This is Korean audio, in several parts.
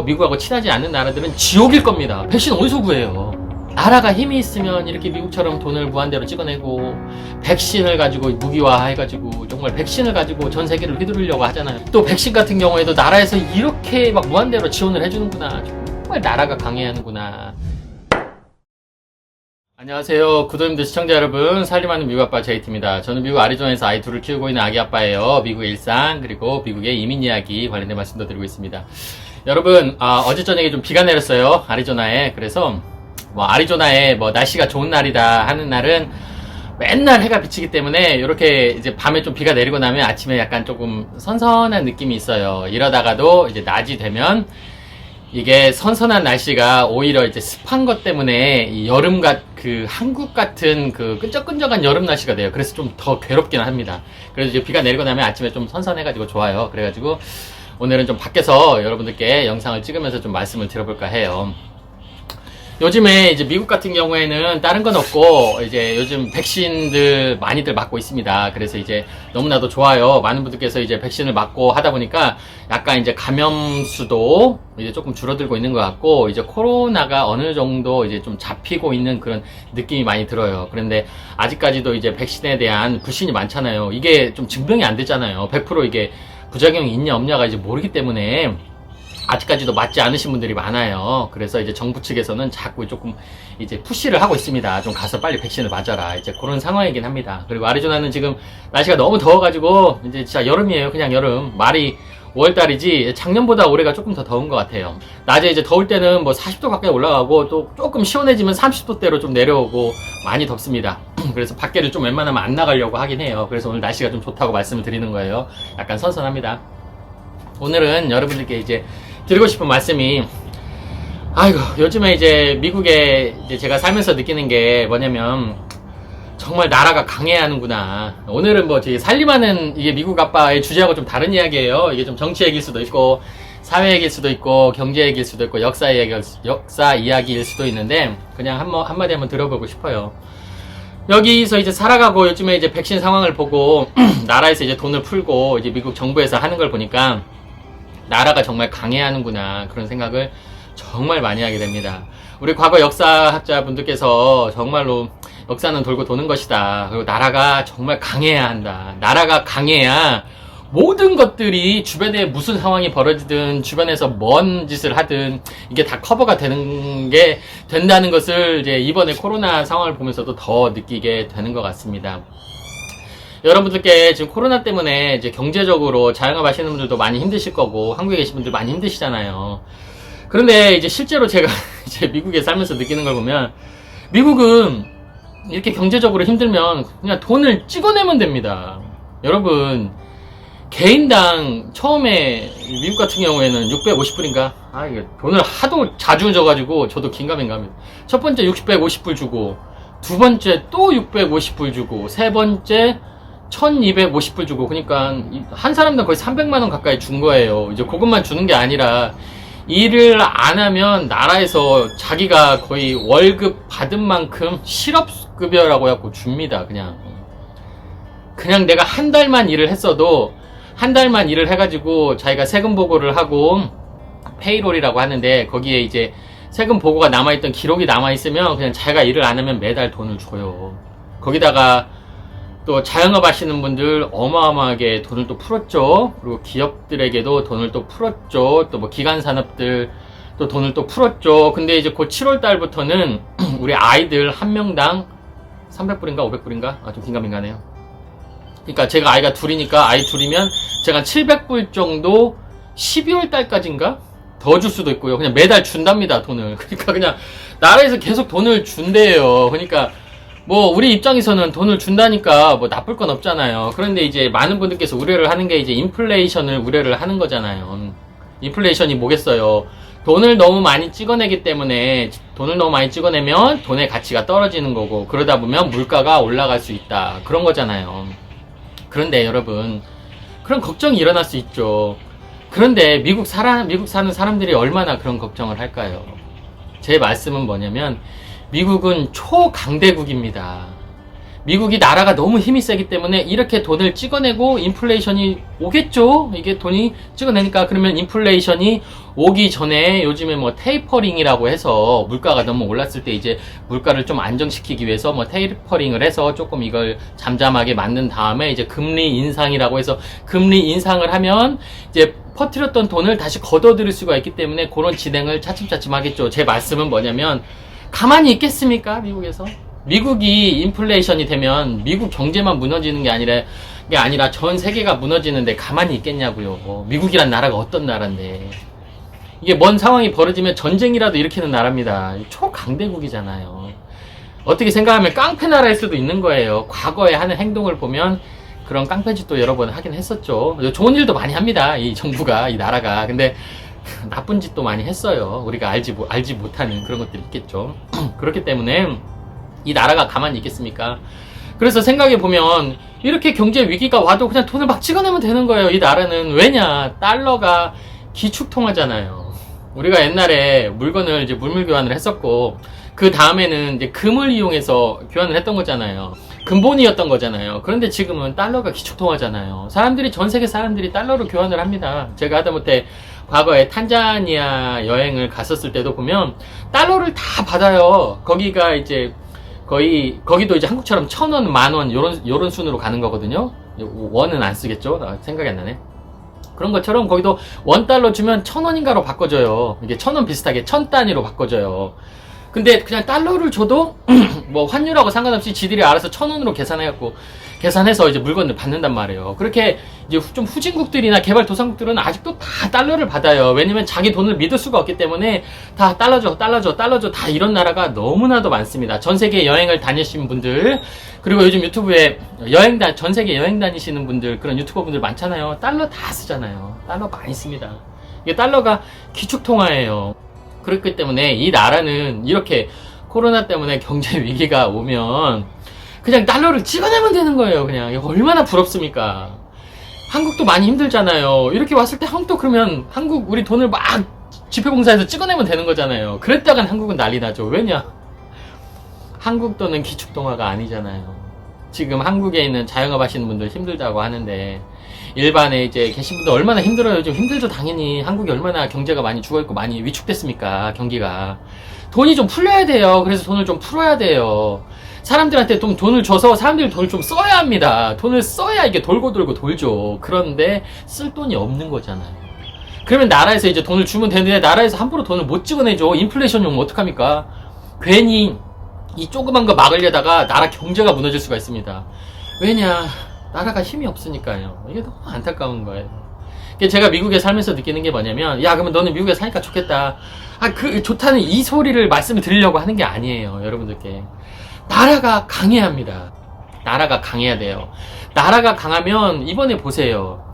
미국하고 친하지 않는 나라들은 지옥일 겁니다. 백신 어디서 구해요? 나라가 힘이 있으면 이렇게 미국처럼 돈을 무한대로 찍어내고 백신을 가지고 무기화 해가지고 정말 백신을 가지고 전 세계를 휘두르려고 하잖아요. 또 백신 같은 경우에도 나라에서 이렇게 막 무한대로 지원을 해주는구나. 정말 나라가 강해야 하는구나. 안녕하세요. 구독님들 시청자 여러분, 살림하는 미국 아빠 제이트입니다. 저는 미국 아리조나에서 아이 둘을 키우고 있는 아기 아빠예요. 미국의 일상 그리고 미국의 이민 이야기 관련된 말씀도 드리고 있습니다. 여러분, 어제 저녁에 좀 비가 내렸어요. 아리조나에. 그래서 아리조나에 날씨가 좋은 날이다 하는 날은 맨날 해가 비치기 때문에 이렇게 이제 밤에 좀 비가 내리고 나면 아침에 약간 조금 선선한 느낌이 있어요. 이러다가도 이제 낮이 되면 이게 선선한 날씨가 오히려 이제 습한 것 때문에 이 한국 같은 그 끈적끈적한 여름 날씨가 돼요. 그래서 좀 더 괴롭긴 합니다. 그래서 이제 비가 내리고 나면 아침에 좀 선선해가지고 좋아요. 그래가지고 오늘은 좀 밖에서 여러분들께 영상을 찍으면서 좀 말씀을 드려볼까 해요. 요즘에 이제 미국 같은 경우에는 다른 건 없고 이제 요즘 백신들 많이들 맞고 있습니다. 그래서 이제 너무나도 좋아요. 많은 분들께서 이제 백신을 맞고 하다 보니까 약간 이제 감염 수도 이제 조금 줄어들고 있는 것 같고 이제 코로나가 어느 정도 이제 좀 잡히고 있는 그런 느낌이 많이 들어요. 그런데 아직까지도 이제 백신에 대한 불신이 많잖아요. 이게 좀 증명이 안 되잖아요. 100% 이게 부작용이 있냐 없냐가 이제 모르기 때문에 아직까지도 맞지 않으신 분들이 많아요. 그래서 이제 정부 측에서는 자꾸 조금 이제 푸시를 하고 있습니다. 좀 가서 빨리 백신을 맞아라. 이제 그런 상황이긴 합니다. 그리고 아리조나는 지금 날씨가 너무 더워가지고 이제 진짜 여름이에요. 그냥 여름. 말이 5월달이지 작년보다 올해가 조금 더 더운 것 같아요. 낮에 이제 더울 때는 40도 가까이 올라가고 또 조금 시원해지면 30도대로 좀 내려오고 많이 덥습니다. 그래서 밖에를 좀 웬만하면 안 나가려고 하긴 해요. 그래서 오늘 날씨가 좀 좋다고 말씀을 드리는 거예요. 약간 선선합니다. 오늘은 여러분들께 이제 드리고 싶은 말씀이 요즘에 이제 미국에 이제 제가 살면서 느끼는 게 뭐냐면 정말 나라가 강해야 하는구나. 오늘은 되게 살림하는 이게 미국 아빠의 주제하고 좀 다른 이야기예요. 이게 좀 정치 얘기일 수도 있고 사회 얘기일 수도 있고 경제 얘기일 수도 있고 역사 이야기일 수도 있는데 그냥 한마디 한번 들어보고 싶어요. 여기서 이제 살아가고 요즘에 이제 백신 상황을 보고 나라에서 이제 돈을 풀고 이제 미국 정부에서 하는 걸 보니까 나라가 정말 강해야 하는구나 그런 생각을 정말 많이 하게 됩니다. 우리 과거 역사학자 분들께서 정말로 역사는 돌고 도는 것이다. 그리고 나라가 정말 강해야 한다. 나라가 강해야 모든 것들이 주변에 무슨 상황이 벌어지든 주변에서 뭔 짓을 하든 이게 다 커버가 된다는 것을 이제 이번에 코로나 상황을 보면서도 더 느끼게 되는 것 같습니다. 여러분들께 지금 코로나 때문에 이제 경제적으로 자영업 하시는 분들도 많이 힘드실 거고 한국에 계신 분들 많이 힘드시잖아요. 그런데 이제 실제로 제가 이제 미국에 살면서 느끼는 걸 보면 미국은 이렇게 경제적으로 힘들면 그냥 돈을 찍어내면 됩니다. 여러분 개인당 처음에 미국 같은 경우에는 650불인가? 이게 돈을 하도 자주 줘가지고 저도 긴가민가합니다. 첫 번째 650불 주고 두 번째 또 650불 주고 세 번째 1250불 주고 그러니까 한 사람당 거의 300만원 가까이 준 거예요. 이제 그것만 주는 게 아니라 일을 안 하면 나라에서 자기가 거의 월급 받은 만큼 실업급여라고 해갖고 줍니다. 그냥 내가 한 달만 일을 했어도 한 달만 일을 해가지고 자기가 세금 보고를 하고 페이롤이라고 하는데 거기에 이제 세금 보고가 남아있던 기록이 남아있으면 그냥 자기가 일을 안 하면 매달 돈을 줘요. 거기다가 또 자영업 하시는 분들 어마어마하게 돈을 또 풀었죠. 그리고 기업들에게도 돈을 또 풀었죠. 또 기간 산업들 또 돈을 또 풀었죠. 근데 이제 곧 7월 달부터는 우리 아이들 한 명당 300불인가 500불인가? 좀 긴가민가네요. 그러니까 제가 아이가 둘이니까 아이 둘이면 제가 700불 정도 12월 달까지인가? 더 줄 수도 있고요. 그냥 매달 준답니다, 돈을. 그러니까 그냥 나라에서 계속 돈을 준대요. 그러니까 우리 입장에서는 돈을 준다니까 나쁠 건 없잖아요. 그런데 이제 많은 분들께서 우려를 하는 게 이제 인플레이션을 우려를 하는 거잖아요. 인플레이션이 뭐겠어요? 돈을 너무 많이 찍어내기 때문에 돈을 너무 많이 찍어내면 돈의 가치가 떨어지는 거고 그러다 보면 물가가 올라갈 수 있다. 그런 거잖아요. 그런데 여러분 그런 걱정이 일어날 수 있죠. 그런데 미국 사는 사람들이 얼마나 그런 걱정을 할까요? 제 말씀은 뭐냐면 미국은 초강대국입니다. 미국이 나라가 너무 힘이 세기 때문에 이렇게 돈을 찍어내고 인플레이션이 오겠죠? 이게 돈이 찍어내니까. 그러면 인플레이션이 오기 전에 요즘에 뭐 테이퍼링이라고 해서 물가가 너무 올랐을 때 이제 물가를 좀 안정시키기 위해서 뭐 테이퍼링을 해서 조금 이걸 잠잠하게 만든 다음에 이제 금리 인상이라고 해서 금리 인상을 하면 이제 퍼뜨렸던 돈을 다시 걷어들일 수가 있기 때문에 그런 진행을 차츰차츰 하겠죠. 제 말씀은 뭐냐면 가만히 있겠습니까? 미국에서? 미국이 인플레이션이 되면 미국 경제만 무너지는 게 아니라 전 세계가 무너지는데 가만히 있겠냐고요. 미국이란 나라가 어떤 나라인데. 이게 뭔 상황이 벌어지면 전쟁이라도 일으키는 나라입니다. 초강대국이잖아요. 어떻게 생각하면 깡패 나라일 수도 있는 거예요. 과거에 하는 행동을 보면 그런 깡패짓도 여러 번 하긴 했었죠. 좋은 일도 많이 합니다. 이 정부가, 이 나라가. 근데 나쁜 짓도 많이 했어요. 우리가 알지 못하는 그런 것들이 있겠죠. 그렇기 때문에 이 나라가 가만히 있겠습니까? 그래서 생각해보면 이렇게 경제 위기가 와도 그냥 돈을 막 찍어내면 되는 거예요. 이 나라는. 왜냐? 달러가 기축통화잖아요. 우리가 옛날에 물건을 이제 물물 교환을 했었고 그 다음에는 이제 금을 이용해서 교환을 했던 거잖아요. 근본이었던 거잖아요. 그런데 지금은 달러가 기축통화잖아요. 전 세계 사람들이 달러로 교환을 합니다. 제가 하다못해 과거에 탄자니아 여행을 갔었을 때도 보면 달러를 다 받아요. 거기가 이제 거기도 이제 한국처럼 1,000원, 10,000원 요런 순으로 가는 거거든요. 원은 안 쓰겠죠? 생각이 안 나네. 그런 것처럼 거기도 $1 주면 1,000원인가로 바꿔줘요. 이게 1,000원 비슷하게 1,000단위로 바꿔줘요. 근데 그냥 달러를 줘도 뭐 환율하고 상관없이 지들이 알아서 1,000원으로 계산해서 이제 물건을 받는단 말이에요. 그렇게 이제 좀 후진국들이나 개발도상국들은 아직도 다 달러를 받아요. 왜냐면 자기 돈을 믿을 수가 없기 때문에 다 달러 줘 다 이런 나라가 너무나도 많습니다. 전 세계 여행을 다니신 분들, 그리고 요즘 유튜브에 전 세계 여행 다니시는 분들, 그런 유튜버 분들 많잖아요. 달러 다 쓰잖아요. 달러 많이 씁니다. 이게 달러가 기축통화예요. 그렇기 때문에 이 나라는 이렇게 코로나 때문에 경제 위기가 오면 그냥 달러를 찍어내면 되는 거예요. 그냥 얼마나 부럽습니까? 한국도 많이 힘들잖아요. 이렇게 왔을 때 한국도 그러면 우리 돈을 막 지폐공사에서 찍어내면 되는 거잖아요. 그랬다간 한국은 난리 나죠. 왜냐? 한국 돈은 기축통화가 아니잖아요. 지금 한국에 있는 자영업 하시는 분들 힘들다고 하는데 일반에 이제 계신 분들 얼마나 힘들어요. 좀 힘들죠. 당연히 한국이 얼마나 경제가 많이 죽어있고 많이 위축됐습니까? 경기가. 돈이 좀 풀려야 돼요. 그래서 돈을 좀 풀어야 돼요. 사람들한테 좀 돈을 줘서 사람들이 돈을 좀 써야 합니다. 돈을 써야 이게 돌고 돌죠. 그런데 쓸 돈이 없는 거잖아요. 그러면 나라에서 이제 돈을 주면 되는데 나라에서 함부로 돈을 못 찍어내죠. 인플레이션이 오면 어떡합니까? 괜히 이 조그만 거 막으려다가 나라 경제가 무너질 수가 있습니다. 왜냐? 나라가 힘이 없으니까요. 이게 너무 안타까운 거예요. 제가 미국에 살면서 느끼는 게 뭐냐면, 야, 그러면 너는 미국에 사니까 좋겠다. 좋다는 이 소리를 말씀을 드리려고 하는 게 아니에요. 여러분들께. 나라가 강해야 합니다. 나라가 강해야 돼요. 나라가 강하면, 이번에 보세요.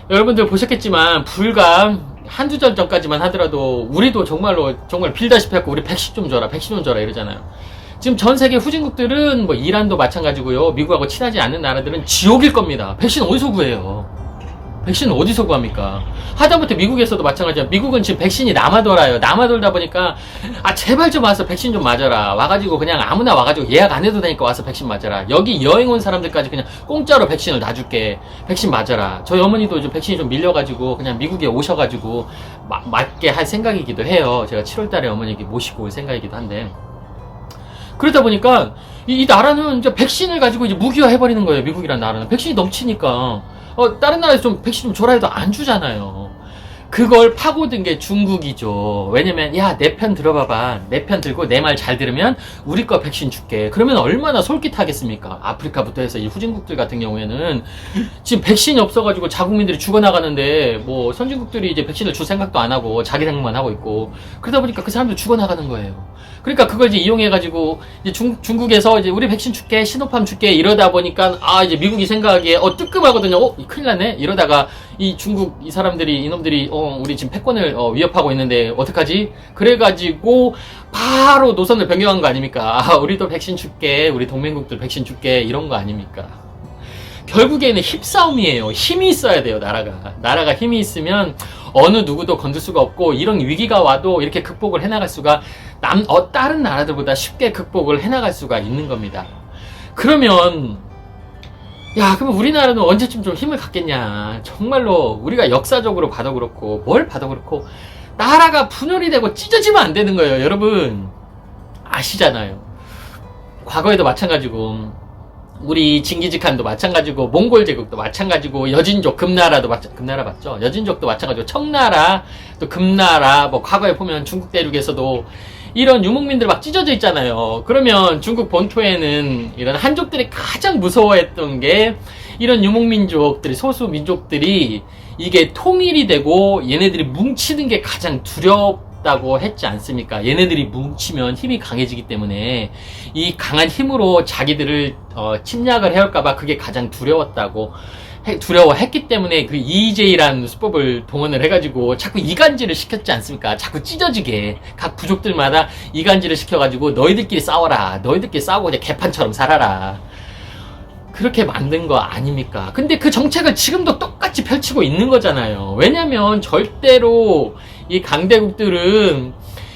여러분들 보셨겠지만, 불과 한두 달 전까지만 하더라도, 우리도 정말 빌다시피 했고, 우리 백신 좀 줘라 이러잖아요. 지금 전 세계 후진국들은 뭐 이란도 마찬가지고요. 미국하고 친하지 않는 나라들은 지옥일 겁니다. 백신 어디서 구해요? 백신은 어디서 구합니까? 하다못해 미국에서도 마찬가지야. 미국은 지금 백신이 남아돌아요. 남아돌다 보니까 제발 좀 와서 백신 좀 맞아라. 와가지고 그냥 아무나 와가지고 예약 안 해도 되니까 와서 백신 맞아라. 여기 여행 온 사람들까지 그냥 공짜로 백신을 놔줄게. 백신 맞아라. 저희 어머니도 이제 백신이 좀 밀려가지고 그냥 미국에 오셔가지고 맞게 할 생각이기도 해요. 제가 7월달에 어머니 모시고 올 생각이기도 한데. 그러다 보니까 이 나라는 이제 백신을 가지고 이제 무기화해버리는 거예요. 미국이란 나라는 백신이 넘치니까 다른 나라에서 좀 백신 좀 줘라 해도 안 주잖아요. 그걸 파고든 게 중국이죠. 왜냐면 야, 내 편 들어봐봐. 내 편 들고 내 말 잘 들으면 우리 거 백신 줄게. 그러면 얼마나 솔깃하겠습니까? 아프리카부터 해서 이 후진국들 같은 경우에는 지금 백신이 없어가지고 자국민들이 죽어나가는데 뭐 선진국들이 이제 백신을 줄 생각도 안 하고 자기 생각만 하고 있고 그러다 보니까 그 사람들 죽어나가는 거예요. 그러니까 그걸 이제 이용해가지고 이제 중국에서 이제 우리 백신 줄게, 시노팜 줄게 이러다 보니까 이제 미국이 생각하기에 뜨끔하거든요. 큰일 났네. 이러다가 이 중국 이 사람들이 이놈들이 우리 지금 패권을 위협하고 있는데 어떡하지? 그래가지고 바로 노선을 변경한 거 아닙니까? 우리도 백신 줄게, 우리 동맹국들 백신 줄게 이런 거 아닙니까? 결국에는 힘싸움이에요. 힘이 있어야 돼요. 나라가 힘이 있으면 어느 누구도 건들 수가 없고 이런 위기가 와도 이렇게 극복을 해나갈 수가 다른 나라들보다 쉽게 극복을 해나갈 수가 있는 겁니다. 그러면 야, 그럼 우리나라는 언제쯤 좀 힘을 갖겠냐. 정말로 우리가 역사적으로 봐도 그렇고 뭘 봐도 그렇고 나라가 분열이 되고 찢어지면 안 되는 거예요. 여러분 아시잖아요. 과거에도 마찬가지고 우리 징기즈칸도 마찬가지고 몽골 제국도 마찬가지고 여진족 금나라도 금나라 맞죠? 여진족도 마찬가지고 청나라 또 금나라 뭐 과거에 보면 중국 대륙에서도 이런 유목민들 막 찢어져 있잖아요. 그러면 중국 본토에는 이런 한족들이 가장 무서워했던 게 이런 유목민족들이 소수 민족들이 이게 통일이 되고 얘네들이 뭉치는 게 가장 두렵다고 했지 않습니까? 얘네들이 뭉치면 힘이 강해지기 때문에 이 강한 힘으로 자기들을 침략을 해올까봐 그게 가장 두려워했기 때문에 그 EJ라는 수법을 동원을 해가지고 자꾸 이간질을 시켰지 않습니까? 자꾸 찢어지게 각 부족들마다 이간질을 시켜가지고 너희들끼리 싸워라. 너희들끼리 싸우고 그냥 개판처럼 살아라. 그렇게 만든 거 아닙니까? 근데 그 정책을 지금도 똑같이 펼치고 있는 거잖아요. 왜냐면 절대로 이 강대국들은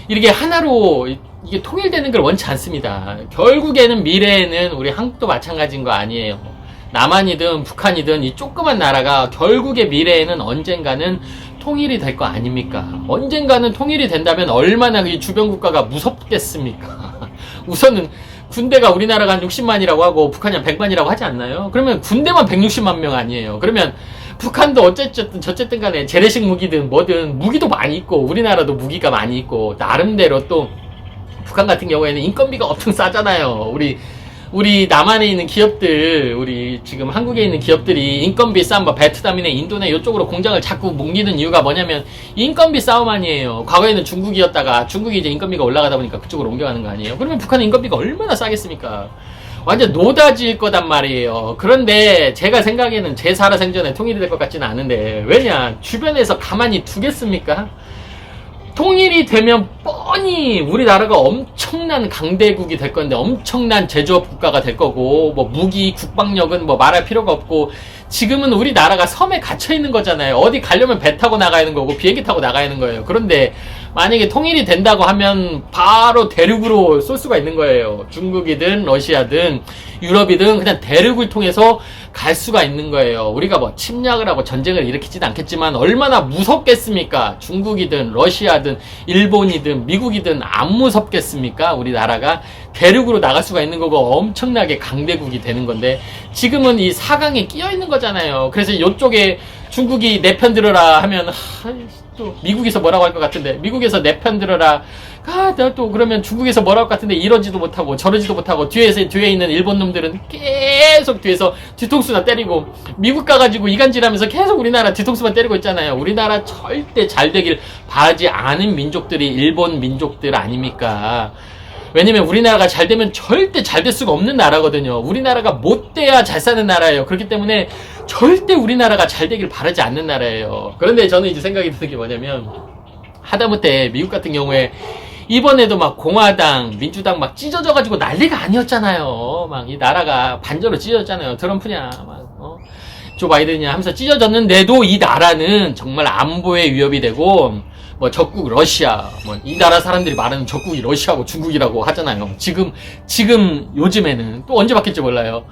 이렇게 하나로 이게 통일되는 걸 원치 않습니다. 결국에는 미래에는 우리 한국도 마찬가지인 거 아니에요. 남한이든 북한이든 이 조그만 나라가 결국에 미래에는 언젠가는 통일이 될 거 아닙니까? 언젠가는 통일이 된다면 얼마나 이 주변 국가가 무섭겠습니까? 우선은 군대가 우리나라가 한 60만이라고 하고 북한이 한 100만이라고 하지 않나요? 그러면 군대만 160만 명 아니에요. 그러면 북한도 어쨌든 간에 재래식 무기든 뭐든 무기도 많이 있고 우리나라도 무기가 많이 있고 나름대로 또 북한 같은 경우에는 인건비가 엄청 싸잖아요. 우리 남한에 있는 기업들, 우리 지금 한국에 있는 기업들이 인건비 싸움, 뭐 베트남이나 인도네 이쪽으로 공장을 자꾸 옮기는 이유가 뭐냐면 인건비 싸움 아니에요. 과거에는 중국이었다가 중국이 이제 인건비가 올라가다 보니까 그쪽으로 옮겨가는 거 아니에요. 그러면 북한은 인건비가 얼마나 싸겠습니까? 완전 노다지일 거단 말이에요. 그런데 제가 생각에는 제 살아생전에 통일이 될 것 같지는 않은데 왜냐? 주변에서 가만히 두겠습니까? 통일이 되면 뻔히 우리나라가 엄청난 강대국이 될 건데 엄청난 제조업 국가가 될 거고 뭐 무기 국방력은 뭐 말할 필요가 없고 지금은 우리나라가 섬에 갇혀 있는 거잖아야 어디 가려면 배 타고 나가야 하는 거고 비행기 타고 나가야 하는 거예요. 그런데 만약에 통일이 된다고 하면 바로 대륙으로 쏠 수가 있는 거예요. 중국이든 러시아든 유럽이든 그냥 대륙을 통해서 갈 수가 있는 거예요. 우리가 뭐 침략을 하고 전쟁을 일으키지는 않겠지만 얼마나 무섭겠습니까? 중국이든 러시아든 일본이든 미국이든 안 무섭겠습니까? 우리나라가 대륙으로 나갈 수가 있는 거고 엄청나게 강대국이 되는 건데 지금은 이 사강에 끼어 있는 거잖아요. 그래서 이쪽에 중국이 내 편 들어라 하면 또 미국에서 뭐라고 할 것 같은데 미국에서 내 편 들어라 내가 또 그러면 중국에서 뭐라고 할 것 같은데 이러지도 못하고 저러지도 못하고 뒤에 있는 일본 놈들은 계속 뒤에서 뒤통수나 때리고 미국 가가지고 이간질하면서 계속 우리나라 뒤통수만 때리고 있잖아요. 우리나라 절대 잘 되길 바라지 않은 민족들이 일본 민족들 아닙니까? 왜냐면 우리나라가 잘 되면 절대 잘 될 수가 없는 나라거든요. 우리나라가 못 돼야 잘 사는 나라예요. 그렇기 때문에 절대 우리나라가 잘 되길 바라지 않는 나라예요. 그런데 저는 이제 생각이 드는 게 뭐냐면 하다못해 미국 같은 경우에 이번에도 막 공화당, 민주당 막 찢어져가지고 난리가 아니었잖아요. 막 이 나라가 반절로 찢어졌잖아요. 트럼프냐, 조 바이든이냐 하면서 찢어졌는데도 이 나라는 정말 안보에 위협이 되고 뭐 적국 러시아, 뭐 이 나라 사람들이 말하는 적국이 러시아고 중국이라고 하잖아요. 지금 요즘에는 또 언제 바뀔지 몰라요.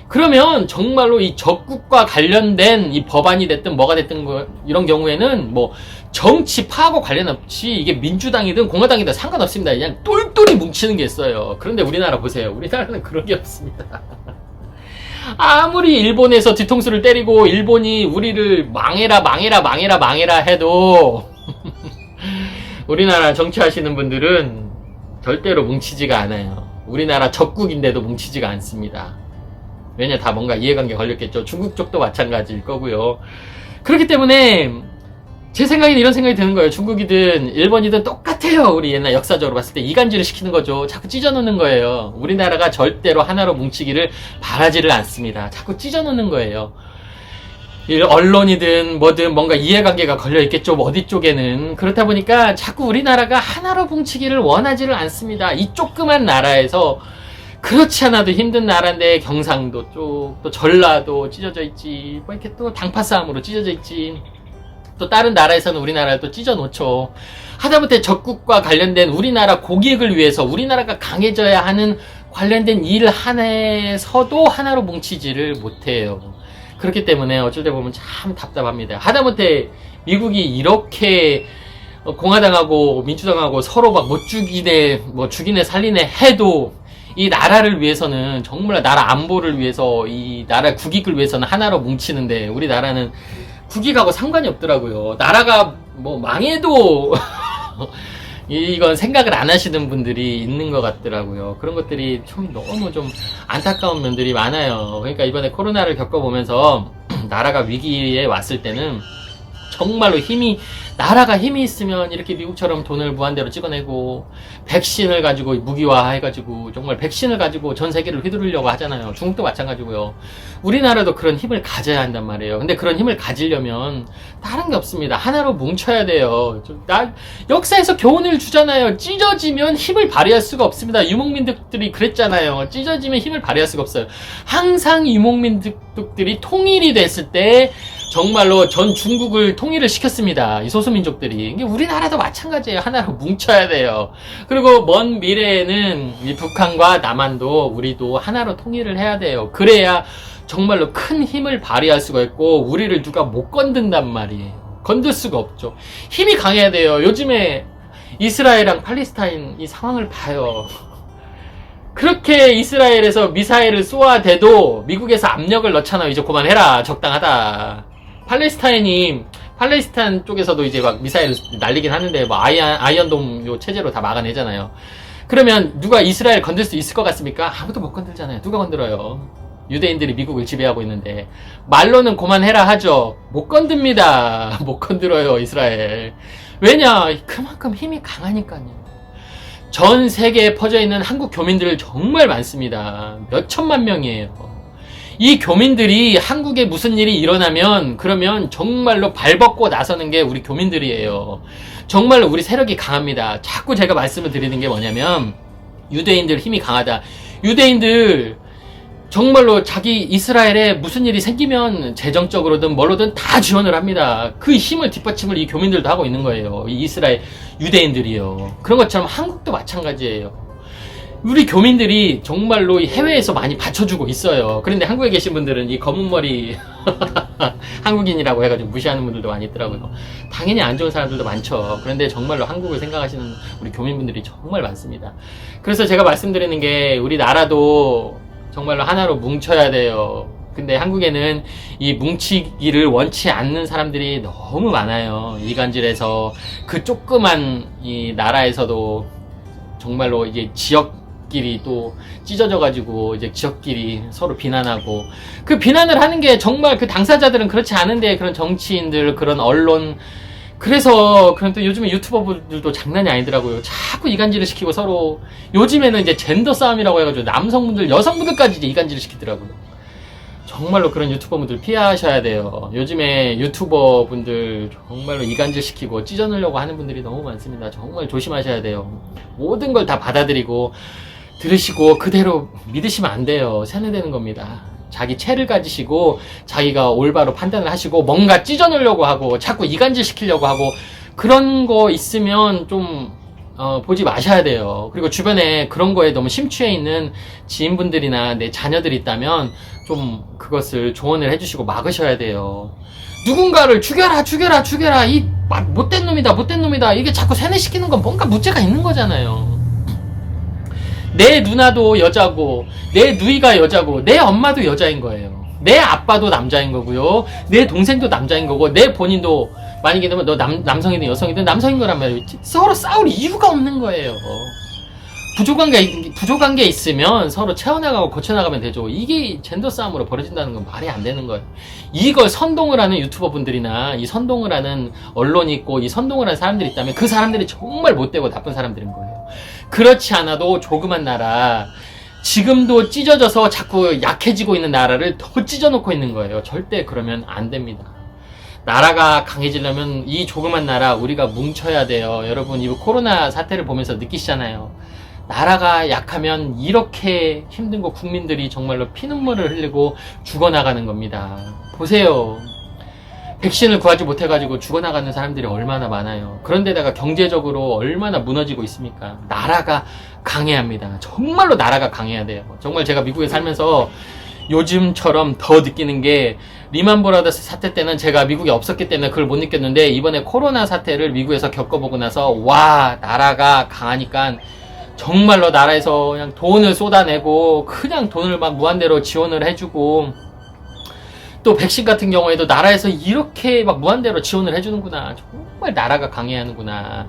그러면 정말로 이 적국과 관련된 이 법안이 됐든 뭐가 됐든 이런 경우에는 뭐 정치파하고 관련 없이 이게 민주당이든 공화당이든 상관없습니다. 그냥 똘똘이 뭉치는 게 있어요. 그런데 우리나라 보세요. 우리나라는 그런 게 없습니다. 아무리 일본에서 뒤통수를 때리고 일본이 우리를 망해라 해도 우리나라 정치하시는 분들은 절대로 뭉치지가 않아요. 우리나라 적국인데도 뭉치지가 않습니다. 왜냐, 다 뭔가 이해관계 걸렸겠죠. 중국 쪽도 마찬가지일 거고요. 그렇기 때문에 제 생각에는 이런 생각이 드는 거예요. 중국이든 일본이든 똑같아요. 우리 옛날 역사적으로 봤을 때 이간질을 시키는 거죠. 자꾸 찢어놓는 거예요. 우리나라가 절대로 하나로 뭉치기를 바라지를 않습니다. 자꾸 찢어놓는 거예요. 언론이든 뭐든 뭔가 이해관계가 걸려있겠죠. 어디 쪽에는. 그렇다 보니까 자꾸 우리나라가 하나로 뭉치기를 원하지를 않습니다. 이 조그만 나라에서 그렇지 않아도 힘든 나라인데 경상도 쪽, 또 전라도 찢어져 있지. 뭐 이렇게 또 당파 싸움으로 찢어져 있지. 또 다른 나라에서는 우리나라를 또 찢어놓죠. 하다못해 적국과 관련된 우리나라 고객을 위해서 우리나라가 강해져야 하는 관련된 일 하나에서도 하나로 뭉치지를 못해요. 그렇기 때문에 어쩔 때 보면 참 답답합니다. 하다못해 미국이 이렇게 공화당하고 민주당하고 서로 막 못 죽이네, 뭐 죽이네 살리네 해도 이 나라를 위해서는, 정말 나라 안보를 위해서, 이 나라 국익을 위해서는 하나로 뭉치는데 우리나라는 국익하고 상관이 없더라고요. 나라가 뭐 망해도 이건 생각을 안 하시는 분들이 있는 것 같더라고요. 그런 것들이 좀 너무 좀 안타까운 면들이 많아요. 그러니까 이번에 코로나를 겪어보면서 나라가 위기에 왔을 때는 정말로 나라가 힘이 있으면 이렇게 미국처럼 돈을 무한대로 찍어내고 백신을 가지고 무기화 해가지고 정말 백신을 가지고 전 세계를 휘두르려고 하잖아요. 중국도 마찬가지고요. 우리나라도 그런 힘을 가져야 한단 말이에요. 근데 그런 힘을 가지려면 다른 게 없습니다. 하나로 뭉쳐야 돼요. 역사에서 교훈을 주잖아요. 찢어지면 힘을 발휘할 수가 없습니다. 유목민족들이 그랬잖아요. 찢어지면 힘을 발휘할 수가 없어요. 항상 유목민족들이 통일이 됐을 때 정말로 전 중국을 통일을 시켰습니다. 이 소수민족들이. 이게 우리나라도 마찬가지예요. 하나로 뭉쳐야 돼요. 그리고 먼 미래에는 이 북한과 남한도 우리도 하나로 통일을 해야 돼요. 그래야 정말로 큰 힘을 발휘할 수가 있고 우리를 누가 못 건든단 말이에요. 건들 수가 없죠. 힘이 강해야 돼요. 요즘에 이스라엘이랑 팔레스타인 이 상황을 봐요. 그렇게 이스라엘에서 미사일을 쏘아대도 미국에서 압력을 넣잖아요. 이제 그만해라. 적당하다. 팔레스타인 쪽에서도 이제 막 미사일을 날리긴 하는데 뭐 아이언돔 요 체제로 다 막아내잖아요. 그러면 누가 이스라엘 건들 수 있을 것 같습니까? 아무도 못 건들잖아요. 누가 건들어요? 유대인들이 미국을 지배하고 있는데 말로는 그만해라 하죠. 못 건듭니다. 못 건들어요, 이스라엘. 왜냐? 그만큼 힘이 강하니까요. 전 세계에 퍼져 있는 한국 교민들 정말 많습니다. 몇 천만 명이에요. 이 교민들이 한국에 무슨 일이 일어나면 그러면 정말로 발벗고 나서는 게 우리 교민들이에요. 정말로 우리 세력이 강합니다. 자꾸 제가 말씀을 드리는 게 뭐냐면 유대인들 힘이 강하다. 유대인들 정말로 자기 이스라엘에 무슨 일이 생기면 재정적으로든 뭐로든 다 지원을 합니다. 그 힘을 뒷받침을 이 교민들도 하고 있는 거예요. 이 이스라엘 유대인들이요. 그런 것처럼 한국도 마찬가지예요. 우리 교민들이 정말로 해외에서 많이 받쳐주고 있어요. 그런데 한국에 계신 분들은 이 검은 머리 한국인이라고 해가지고 무시하는 분들도 많이 있더라고요. 당연히 안 좋은 사람들도 많죠. 그런데 정말로 한국을 생각하시는 우리 교민분들이 정말 많습니다. 그래서 제가 말씀드리는 게 우리나라도 정말로 하나로 뭉쳐야 돼요. 근데 한국에는 이 뭉치기를 원치 않는 사람들이 너무 많아요. 이간질해서 그 조그만 이 나라에서도 정말로 이게 지역끼리 또 찢어져가지고 이제 지역끼리 서로 비난하고 그 비난을 하는 게 정말 그 당사자들은 그렇지 않은데 그런 정치인들 그런 언론 그래서 그럼 또 요즘에 유튜버들도 장난이 아니더라고요. 자꾸 이간질을 시키고 서로 요즘에는 이제 젠더 싸움이라고 해가지고 남성분들 여성분들까지 이제 이간질을 시키더라고요. 정말로 그런 유튜버분들 피하셔야 돼요. 요즘에 유튜버분들 정말로 이간질 시키고 찢어내려고 하는 분들이 너무 많습니다. 정말 조심하셔야 돼요. 모든 걸 다 받아들이고 들으시고 그대로 믿으시면 안 돼요. 세뇌되는 겁니다. 자기 체를 가지시고 자기가 올바로 판단을 하시고 뭔가 찢어내려고 하고 자꾸 이간질 시키려고 하고 그런 거 있으면 좀 보지 마셔야 돼요. 그리고 주변에 그런 거에 너무 심취해 있는 지인분들이나 내 자녀들이 있다면 좀 그것을 조언을 해주시고 막으셔야 돼요. 누군가를 죽여라 이 못된 놈이다 이게 자꾸 세뇌시키는 건 뭔가 문제가 있는 거잖아요. 내 누나도 여자고 내 누이가 여자고 내 엄마도 여자인 거예요. 내 아빠도 남자인 거고요. 내 동생도 남자인 거고 내 본인도 만약에 너 남성이든 여성이든 남성인 거란 말이에요. 서로 싸울 이유가 없는 거예요. 부족한 게 있으면 서로 채워나가고 고쳐나가면 되죠. 이게 젠더 싸움으로 벌어진다는 건 말이 안 되는 거예요. 이걸 선동을 하는 유튜버 분들이나 이 선동을 하는 언론이 있고 이 선동을 하는 사람들이 있다면 그 사람들이 정말 못되고 나쁜 사람들인 거예요. 그렇지 않아도 조그만 나라 지금도 찢어져서 자꾸 약해지고 있는 나라를 더 찢어놓고 있는 거예요. 절대 그러면 안 됩니다. 나라가 강해지려면 이 조그만 나라 우리가 뭉쳐야 돼요. 여러분 이 코로나 사태를 보면서 느끼시잖아요. 나라가 약하면 이렇게 힘든 거 국민들이 정말로 피눈물을 흘리고 죽어나가는 겁니다. 보세요. 백신을 구하지 못해가지고 죽어나가는 사람들이 얼마나 많아요. 그런데다가 경제적으로 얼마나 무너지고 있습니까? 나라가 강해야 합니다. 정말로 나라가 강해야 돼요. 정말 제가 미국에 살면서 요즘처럼 더 느끼는 게 리만 브라더스 사태 때는 제가 미국에 없었기 때문에 그걸 못 느꼈는데 이번에 코로나 사태를 미국에서 겪어보고 나서 와, 나라가 강하니까 정말로 나라에서 그냥 돈을 쏟아내고 그냥 돈을 막 무한대로 지원을 해주고 또 백신 같은 경우에도 나라에서 이렇게 막 무한대로 지원을 해주는구나. 정말 나라가 강해야 하는구나.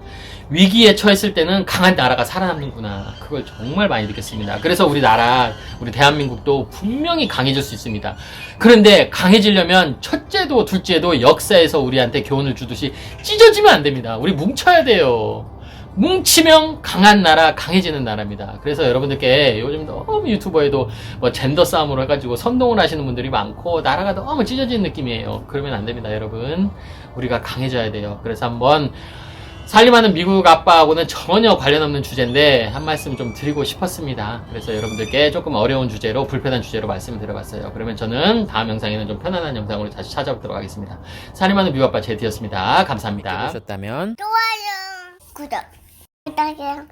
위기에 처했을 때는 강한 나라가 살아남는구나. 그걸 정말 많이 느꼈습니다. 그래서 우리 나라, 우리 대한민국도 분명히 강해질 수 있습니다. 그런데 강해지려면 첫째도 둘째도 역사에서 우리한테 교훈을 주듯이 찢어지면 안 됩니다. 우리 뭉쳐야 돼요. 뭉치면 강한 나라, 강해지는 나라입니다. 그래서 여러분들께 요즘 너무 유튜버에도 뭐 젠더 싸움으로 해가지고 선동을 하시는 분들이 많고 나라가 너무 찢어지는 느낌이에요. 그러면 안 됩니다, 여러분. 우리가 강해져야 돼요. 그래서 한번 살림하는 미국 아빠하고는 전혀 관련 없는 주제인데 한 말씀 좀 드리고 싶었습니다. 그래서 여러분들께 조금 어려운 주제로, 불편한 주제로 말씀을 드려봤어요. 그러면 저는 다음 영상에는 좀 편안한 영상으로 다시 찾아오도록 하겠습니다. 살림하는 미국 아빠 제이였습니다. 감사합니다. 보셨다면 좋아요, 구독 부탁해요.